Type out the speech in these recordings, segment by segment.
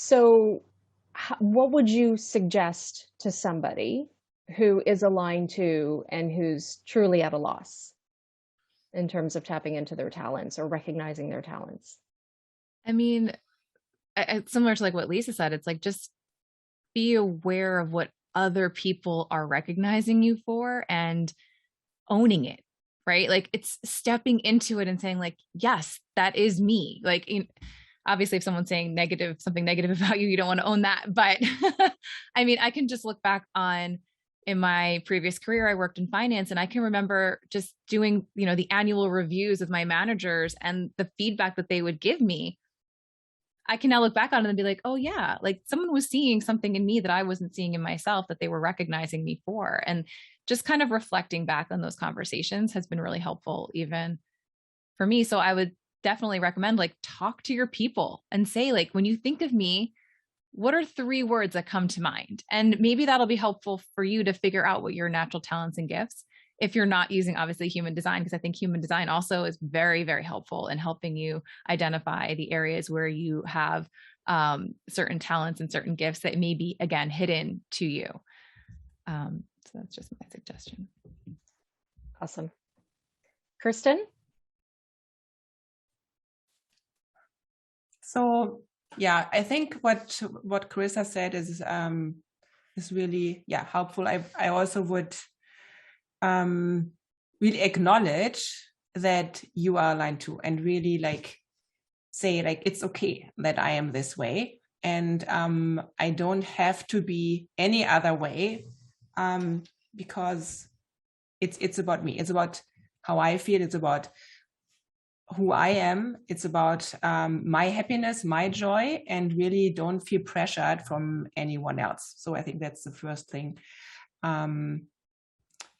So what would you suggest to somebody who is aligned to and who's truly at a loss in terms of tapping into their talents or recognizing their talents? I mean, similar to like what Lisa said, it's like just be aware of what other people are recognizing you for and owning it, right? Like it's stepping into it and saying like, yes, that is me. Like, obviously if someone's saying something negative about you, you don't want to own that. But I mean, I can just look back on in my previous career, I worked in finance, and I can remember just doing, the annual reviews with my managers and the feedback that they would give me. I can now look back on it and be like, oh yeah, like someone was seeing something in me that I wasn't seeing in myself that they were recognizing me for. And just kind of reflecting back on those conversations has been really helpful even for me. So I would definitely recommend like talk to your people and say like, when you think of me, what are 3 words that come to mind? And maybe that'll be helpful for you to figure out what your natural talents and gifts, if you're not using obviously human design, because I think human design also is very, very helpful in helping you identify the areas where you have certain talents and certain gifts that may be, again, hidden to you. So that's just my suggestion. Awesome. Kerstin? So yeah, I think what Corissa said is really helpful. I also would really acknowledge that you are aligned to, and really like say like it's okay that I am this way, and I don't have to be any other way, because it's about me. It's about how I feel. It's about who I am. It's about my happiness, my joy, and really don't feel pressured from anyone else. So I think that's the first thing. And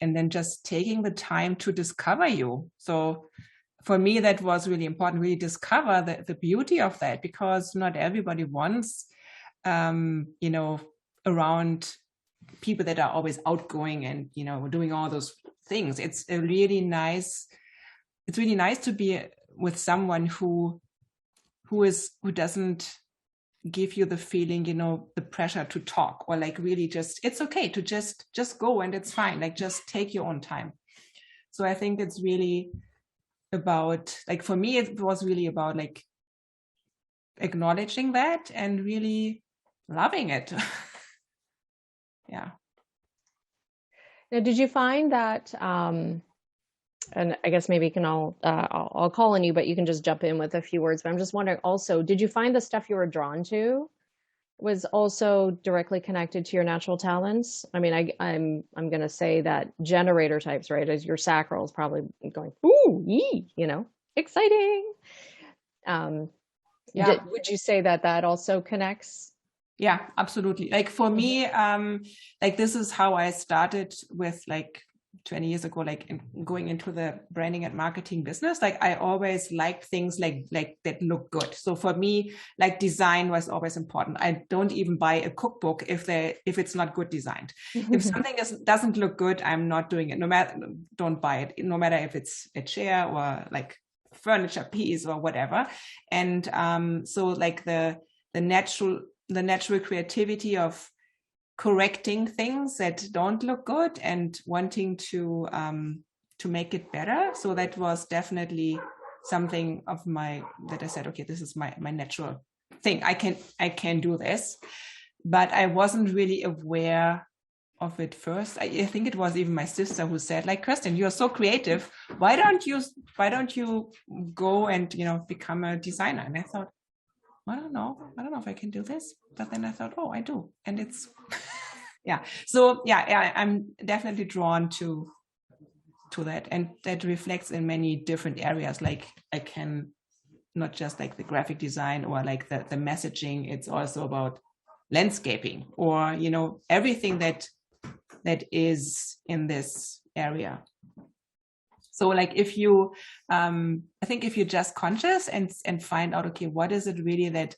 then just taking the time to discover you. So for me, that was really important, really discover the beauty of that, because not everybody wants, around people that are always outgoing and, doing all those things. It's really nice to be with someone who doesn't give you the feeling, the pressure to talk, or like really just, it's okay to just go and it's fine. Like just take your own time. So I think it's really about, like, for me, it was really about like acknowledging that and really loving it. Yeah. Now, did you find that, and I guess maybe I'll call on you, but you can just jump in with a few words. But I'm just wondering also, did you find the stuff you were drawn to was also directly connected to your natural talents? I mean, I'm going to say that generator types, right, as your sacral is probably going, ooh, yee, exciting. Would you say that also connects? Yeah, absolutely. Like for me, like this is how I started with like 20 years ago, like going into the branding and marketing business. Like I always liked things like that look good. So for me, like design was always important. I don't even buy a cookbook if it's not good designed. If something doesn't look good, I'm not doing it. Don't buy it, no matter if it's a chair or like furniture piece or whatever. And so like the natural creativity of correcting things that don't look good and wanting to make it better. So that was definitely something of that I said, okay, this is my natural thing. I can do this, but I wasn't really aware of it first. I think it was even my sister who said, like, Kerstin, you're so creative. Why don't you go and become a designer? And I thought, I don't know if I can do this. But then I thought, oh, I do. And it's, yeah. So yeah, I'm definitely drawn to that. And that reflects in many different areas. Like I can, not just like the graphic design or like the messaging, it's also about landscaping or, everything that is in this area. So like if you, I think if you're just conscious and find out, okay, what is it really that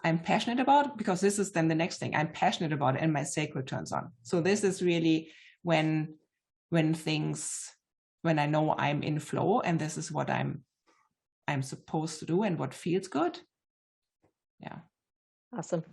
I'm passionate about? Because this is then the next thing I'm passionate about and my sacral turns on. So this is really when I know I'm in flow and this is what I'm supposed to do and what feels good. Yeah. Awesome.